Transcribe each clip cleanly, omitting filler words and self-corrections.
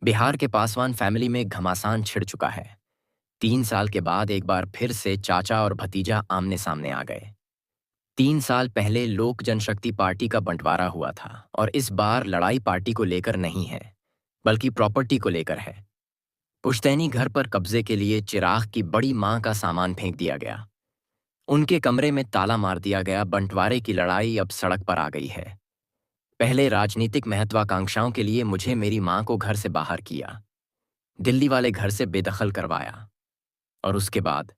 बिहार के पासवान फैमिली में घमासान छिड़ चुका है। 3 साल के बाद एक बार फिर से चाचा और भतीजा आमने सामने आ गए। 3 साल पहले लोक जनशक्ति पार्टी का बंटवारा हुआ था और इस बार लड़ाई पार्टी को लेकर नहीं है, बल्कि प्रॉपर्टी को लेकर है। पुश्तैनी घर पर कब्जे के लिए चिराग की बड़ी मां का सामान फेंक दिया गया। उनके कमरे में ताला मार दिया गया। बंटवारे की लड़ाई अब सड़क पर आ गई है। पहले राजनीतिक महत्वाकांक्षाओं के लिए मुझे मेरी मां को घर से बाहर किया, दिल्ली वाले घर से बेदखल करवाया, और उसके बाद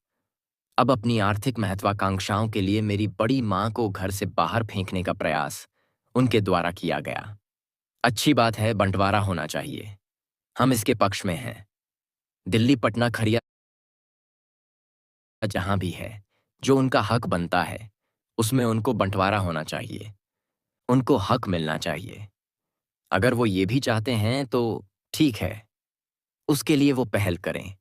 अब अपनी आर्थिक महत्वाकांक्षाओं के लिए मेरी बड़ी मां को घर से बाहर फेंकने का प्रयास उनके द्वारा किया गया। अच्छी बात है, बंटवारा होना चाहिए। हम इसके पक्ष में हैं। दिल्ली, पटना, खरिया, जहां भी है, जो उनका हक बनता है उसमें उनको बंटवारा होना चाहिए। उनको हक मिलना चाहिए। अगर वो ये भी चाहते हैं तो ठीक है, उसके लिए वो पहल करें।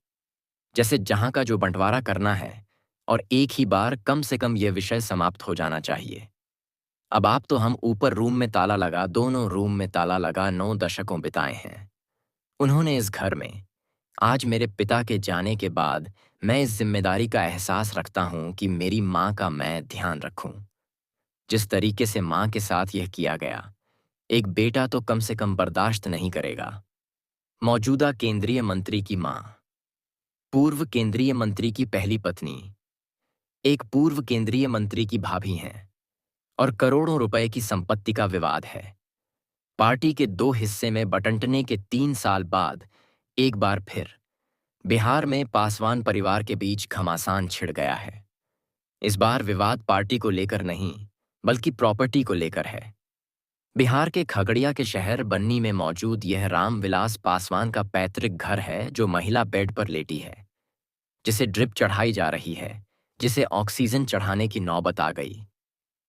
जैसे जहां का जो बंटवारा करना है, और एक ही बार कम से कम यह विषय समाप्त हो जाना चाहिए। अब आप तो हम ऊपर रूम में ताला लगा, दोनों रूम में ताला लगा 9 दशकों बिताए हैं। उन्होंने इस घर में, आज मेरे पिता के जाने के बाद मैं इस जिम्मेदारी का एहसास रखता हूं कि मेरी मां का मैं ध्यान रखूं। जिस तरीके से मां के साथ यह किया गया, एक बेटा तो कम से कम बर्दाश्त नहीं करेगा। मौजूदा केंद्रीय मंत्री की मां, पूर्व केंद्रीय मंत्री की पहली पत्नी, एक पूर्व केंद्रीय मंत्री की भाभी हैं, और करोड़ों रुपए की संपत्ति का विवाद है। पार्टी के 2 हिस्से में बंटने के 3 साल बाद एक बार फिर बिहार में पासवान परिवार के बीच घमासान छिड़ गया है। इस बार विवाद पार्टी को लेकर नहीं, बल्कि प्रॉपर्टी को लेकर है। बिहार के खगड़िया के शहर बन्नी में मौजूद यह रामविलास पासवान का पैतृक घर है, जो महिला बेड पर लेटी है, जिसे ड्रिप चढ़ाई जा रही है, जिसे ऑक्सीजन चढ़ाने की नौबत आ गई।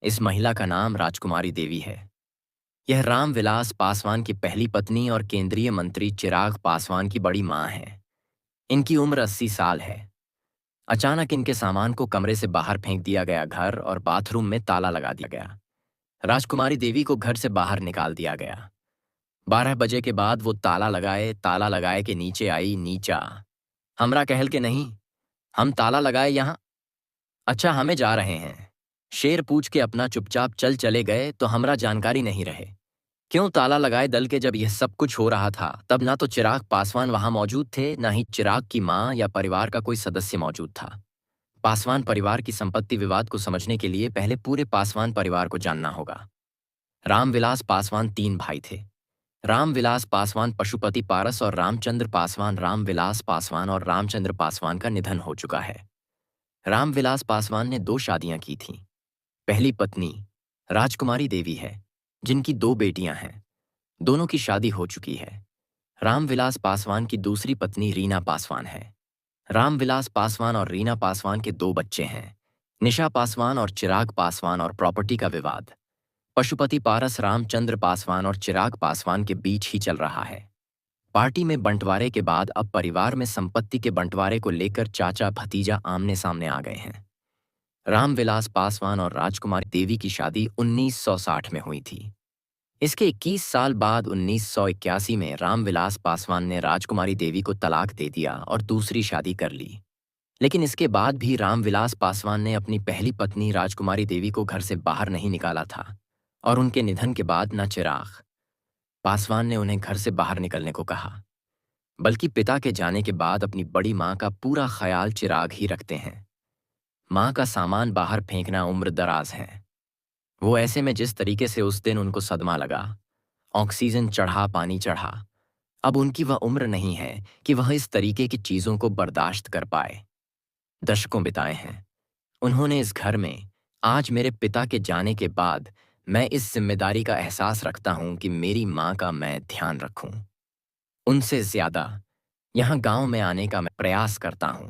इस महिला का नाम राजकुमारी देवी है। यह रामविलास पासवान की पहली पत्नी और केंद्रीय मंत्री चिराग पासवान की बड़ी मां है। इनकी उम्र 80 साल है। अचानक इनके सामान को कमरे से बाहर फेंक दिया गया, घर और बाथरूम में ताला लगा दिया गया। राजकुमारी देवी को घर से बाहर निकाल दिया गया। 12 बजे के बाद वो ताला लगाए के नीचे आई। नीचा हमरा कहल के नहीं, हम ताला लगाए यहाँ। अच्छा, हमें जा रहे हैं। शेर पूछ के अपना चुपचाप चले गए तो हमरा जानकारी नहीं रहे। क्यों ताला लगाए दल के? जब यह सब कुछ हो रहा था तब ना तो चिराग पासवान वहां मौजूद थे, ना ही चिराग की मां या परिवार का कोई सदस्य मौजूद था। पासवान परिवार की संपत्ति विवाद को समझने के लिए पहले पूरे पासवान परिवार को जानना होगा। रामविलास पासवान 3 भाई थे। रामविलास पासवान, पशुपति पारस और रामचंद्र पासवान। रामविलास पासवान और रामचंद्र पासवान का निधन हो चुका है। रामविलास पासवान ने 2 शादियां की थीं। पहली पत्नी राजकुमारी देवी है, जिनकी 2 बेटियां हैं। दोनों की शादी हो चुकी है। रामविलास पासवान की दूसरी पत्नी रीना पासवान है। रामविलास पासवान और रीना पासवान के 2 बच्चे हैं, निशा पासवान और चिराग पासवान। और प्रॉपर्टी का विवाद पशुपति पारस, रामचंद्र पासवान और चिराग पासवान के बीच ही चल रहा है। पार्टी में बंटवारे के बाद अब परिवार में संपत्ति के बंटवारे को लेकर चाचा भतीजा आमने सामने आ गए हैं। रामविलास पासवान और राजकुमारी देवी की शादी 1960 में हुई थी। इसके 21 साल बाद 1981 में रामविलास पासवान ने राजकुमारी देवी को तलाक दे दिया और दूसरी शादी कर ली। लेकिन इसके बाद भी रामविलास पासवान ने अपनी पहली पत्नी राजकुमारी देवी को घर से बाहर नहीं निकाला था, और उनके निधन के बाद न चिराग पासवान ने उन्हें घर से बाहर निकलने को कहा, बल्कि पिता के जाने के बाद अपनी बड़ी मां का पूरा ख्याल चिराग ही रखते हैं। मां का सामान बाहर फेंकना उम्र दराज है। वो ऐसे में जिस तरीके से उस दिन उनको सदमा लगा, ऑक्सीजन चढ़ा, पानी चढ़ा, अब उनकी वह उम्र नहीं है कि वह इस तरीके की चीजों को बर्दाश्त कर पाए। दशकों बिताए हैं उन्होंने इस घर में। आज मेरे पिता के जाने के बाद मैं इस जिम्मेदारी का एहसास रखता हूं कि मेरी मां का मैं ध्यान रखूं। उनसे ज्यादा यहां गांव में आने का मैं प्रयास करता हूं।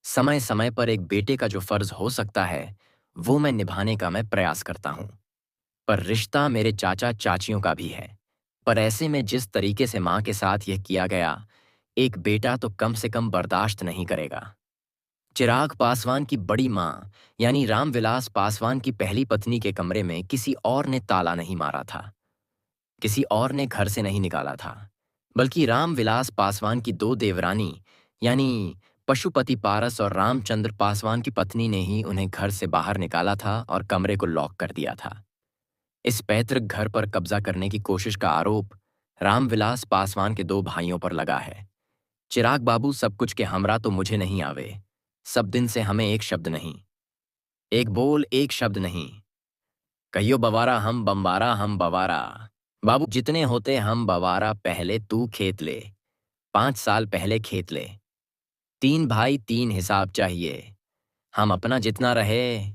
समय समय पर एक बेटे का जो फर्ज हो सकता है, वो मैं निभाने का मैं प्रयास करता हूं। पर रिश्ता मेरे चाचा चाचियों का भी है। पर ऐसे में जिस तरीके से मां के साथ यह किया गया, एक बेटा तो कम से कम बर्दाश्त नहीं करेगा। चिराग पासवान की बड़ी मां यानी रामविलास पासवान की पहली पत्नी के कमरे में किसी और ने ताला नहीं मारा था, किसी और ने घर से नहीं निकाला था, बल्कि रामविलास पासवान की दो देवरानी यानी पशुपति पारस और रामचंद्र पासवान की पत्नी ने ही उन्हें घर से बाहर निकाला था और कमरे को लॉक कर दिया था। इस पैतृक घर पर कब्जा करने की कोशिश का आरोप रामविलास पासवान के दो भाइयों पर लगा है। चिराग बाबू, सब कुछ के हमरा तो मुझे नहीं आवे। सब दिन से हमें एक शब्द नहीं, एक बोल, एक शब्द नहीं। कहियो बवारा हम बम्बारा, हम बवारा। बाबू जितने होते हम बवारा, पहले तू खेत ले। 5 साल पहले खेत ले। 3 भाई 3 हिसाब चाहिए। हम अपना जितना रहे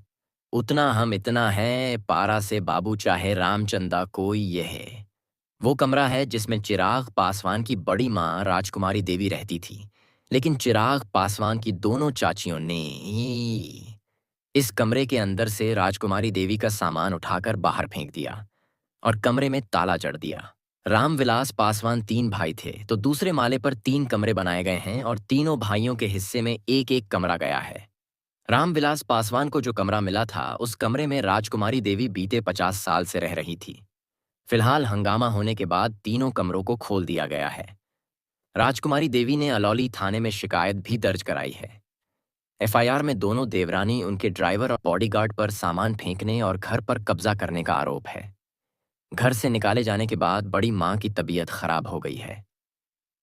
उतना हम इतना है। पारा से बाबू चाहे रामचंदा कोई ये है। वो कमरा है जिसमें चिराग पासवान की बड़ी माँ राजकुमारी देवी रहती थी। लेकिन चिराग पासवान की दोनों चाचियों ने इस कमरे के अंदर से राजकुमारी देवी का सामान उठाकर बाहर फेंक दिया और कमरे में ताला जड़ दिया। रामविलास पासवान 3 भाई थे, तो दूसरे माले पर 3 कमरे बनाए गए हैं और तीनों भाइयों के हिस्से में एक एक कमरा गया है। रामविलास पासवान को जो कमरा मिला था, उस कमरे में राजकुमारी देवी बीते 50 साल से रह रही थी। फिलहाल हंगामा होने के बाद तीनों कमरों को खोल दिया गया है। राजकुमारी देवी ने अलौली थाने में शिकायत भी दर्ज कराई है। एफआईआर में दोनों देवरानी, उनके ड्राइवर और बॉडीगार्ड पर सामान फेंकने और घर पर कब्जा करने का आरोप है। घर से निकाले जाने के बाद बड़ी मां की तबीयत खराब हो गई है।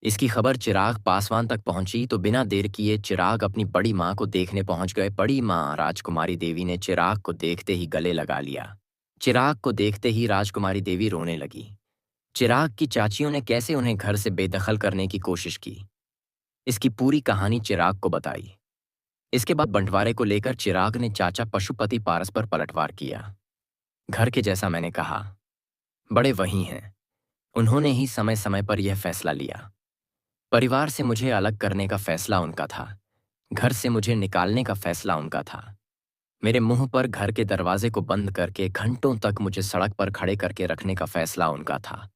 इसकी खबर चिराग पासवान तक पहुंची तो बिना देर किए चिराग अपनी बड़ी मां को देखने पहुंच गए। बड़ी मां राजकुमारी देवी ने चिराग को देखते ही गले लगा लिया। चिराग को देखते ही राजकुमारी देवी रोने लगी। चिराग की चाचियों ने कैसे उन्हें घर से बेदखल करने की कोशिश की, इसकी पूरी कहानी चिराग को बताई। इसके बाद बंटवारे को लेकर चिराग ने चाचा पशुपति पारस पर पलटवार किया। घर के जैसा मैंने कहा, बड़े वही हैं। उन्होंने ही समय समय पर यह फैसला लिया। परिवार से मुझे अलग करने का फैसला उनका था। घर से मुझे निकालने का फैसला उनका था। मेरे मुंह पर घर के दरवाजे को बंद करके घंटों तक मुझे सड़क पर खड़े करके रखने का फैसला उनका था।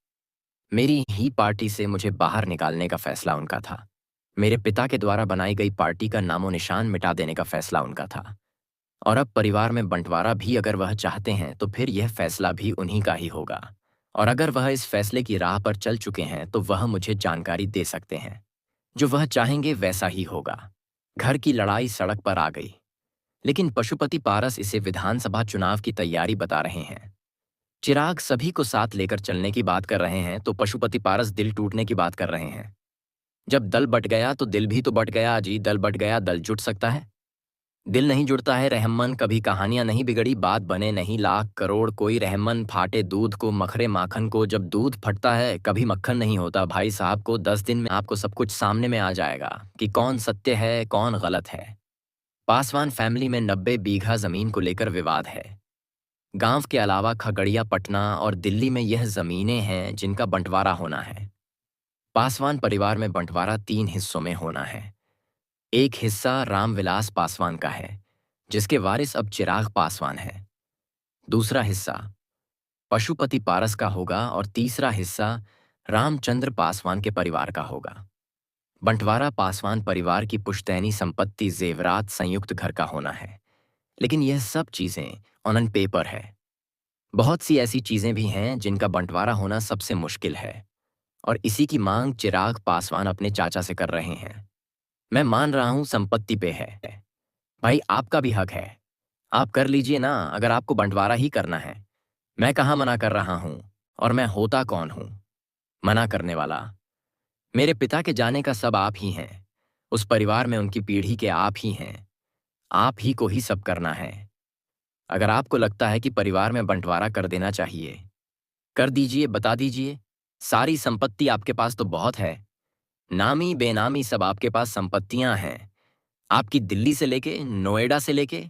मेरी ही पार्टी से मुझे बाहर निकालने का फैसला उनका था। मेरे पिता के द्वारा बनाई गई पार्टी का नामो निशान मिटा देने का फैसला उनका था। और अब परिवार में बंटवारा भी अगर वह चाहते हैं तो फिर यह फैसला भी उन्हीं का ही होगा। और अगर वह इस फैसले की राह पर चल चुके हैं तो वह मुझे जानकारी दे सकते हैं। जो वह चाहेंगे वैसा ही होगा। घर की लड़ाई सड़क पर आ गई, लेकिन पशुपति पारस इसे विधानसभा चुनाव की तैयारी बता रहे हैं। चिराग सभी को साथ लेकर चलने की बात कर रहे हैं तो पशुपति पारस दिल टूटने की बात कर रहे हैं। जब दल बट गया तो दिल भी तो बट गया जी। दल बट गया, दल जुट सकता है? दिल नहीं जुड़ता है रहमन। कभी कहानियां नहीं बिगड़ी, बात बने नहीं लाख करोड़ कोई रहमन। फाटे दूध को मखरे माखन को, जब दूध फटता है कभी मक्खन नहीं होता। भाई साहब को 10 दिन में आपको सब कुछ सामने में आ जाएगा कि कौन सत्य है कौन गलत है। पासवान फैमिली में 90 बीघा जमीन को लेकर विवाद है। गांव के अलावा खगड़िया, पटना और दिल्ली में यह जमीनें हैं जिनका बंटवारा होना है। पासवान परिवार में बंटवारा 3 हिस्सों में होना है। एक हिस्सा रामविलास पासवान का है, जिसके वारिस अब चिराग पासवान है। दूसरा हिस्सा पशुपति पारस का होगा और तीसरा हिस्सा रामचंद्र पासवान के परिवार का होगा। बंटवारा पासवान परिवार की पुश्तैनी संपत्ति, जेवरात, संयुक्त घर का होना है। लेकिन यह सब चीजें ऑन पेपर है। बहुत सी ऐसी चीजें भी हैं जिनका बंटवारा होना सबसे मुश्किल है और इसी की मांग चिराग पासवान अपने चाचा से कर रहे हैं। मैं मान रहा हूं संपत्ति पे है। भाई आपका भी हक है, आप कर लीजिए ना अगर आपको बंटवारा ही करना है। मैं कहाँ मना कर रहा हूं, और मैं होता कौन हूं मना करने वाला? मेरे पिता के जाने का सब आप ही हैं। उस परिवार में उनकी पीढ़ी के आप ही हैं। आप ही को ही सब करना है। अगर आपको लगता है कि परिवार में बंटवारा कर देना चाहिए, कर दीजिए, बता दीजिए। सारी संपत्ति आपके पास तो बहुत है। नामी बेनामी सब आपके पास संपत्तियां हैं। आपकी दिल्ली से लेके नोएडा से लेके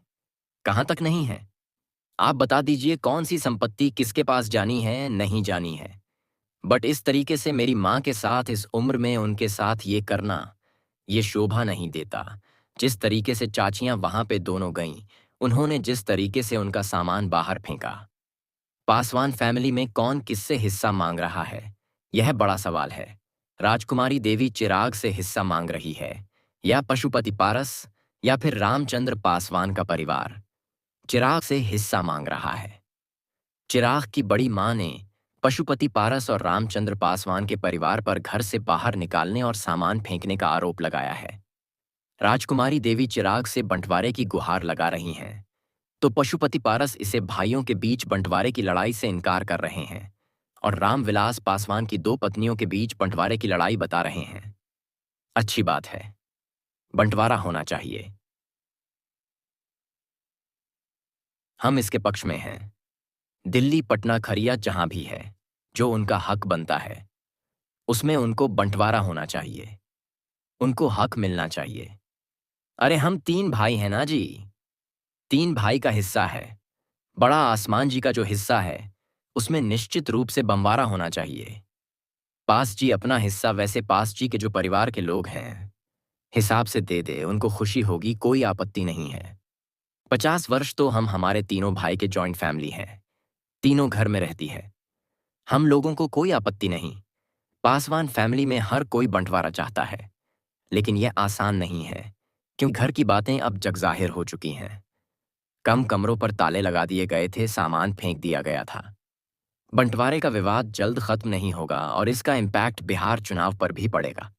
कहां तक नहीं है? आप बता दीजिए कौन सी संपत्ति किसके पास जानी है, नहीं जानी है। बट इस तरीके से मेरी माँ के साथ इस उम्र में उनके साथ ये करना, ये शोभा नहीं देता। जिस तरीके से चाचियां वहां पे दोनों गईं, उन्होंने जिस तरीके से उनका सामान बाहर फेंका। पासवान फैमिली में कौन किससे हिस्सा मांग रहा है, यह बड़ा सवाल है। राजकुमारी देवी चिराग से हिस्सा मांग रही है, या पशुपति पारस, या फिर रामचंद्र पासवान का परिवार चिराग से हिस्सा मांग रहा है। चिराग की बड़ी मां ने पशुपति पारस और रामचंद्र पासवान के परिवार पर घर से बाहर निकालने और सामान फेंकने का आरोप लगाया है। राजकुमारी देवी चिराग से बंटवारे की गुहार लगा रही हैं, तो पशुपति पारस इसे भाइयों के बीच बंटवारे की लड़ाई से इनकार कर रहे हैं और रामविलास पासवान की दो पत्नियों के बीच बंटवारे की लड़ाई बता रहे हैं। अच्छी बात है, बंटवारा होना चाहिए। हम इसके पक्ष में हैं। दिल्ली, पटना, खरिया जहां भी है, जो उनका हक बनता है उसमें उनको बंटवारा होना चाहिए। उनको हक मिलना चाहिए। अरे हम 3 भाई हैं ना जी। 3 भाई का हिस्सा है। बड़ा आसमान जी का जो हिस्सा है उसमें निश्चित रूप से बंटवारा होना चाहिए। पास जी अपना हिस्सा वैसे पास जी के जो परिवार के लोग हैं हिसाब से दे दे, उनको खुशी होगी, कोई आपत्ति नहीं है। 50 वर्ष तो हम हमारे तीनों भाई के जॉइंट फैमिली हैं। तीनों घर में रहती है। हम लोगों को कोई आपत्ति नहीं। पासवान फैमिली में हर कोई बंटवारा चाहता है, लेकिन यह आसान नहीं है क्योंकि घर की बातें अब जगजाहिर हो चुकी हैं। कम कमरों पर ताले लगा दिए गए थे, सामान फेंक दिया गया था। बंटवारे का विवाद जल्द खत्म नहीं होगा और इसका इम्पैक्ट बिहार चुनाव पर भी पड़ेगा।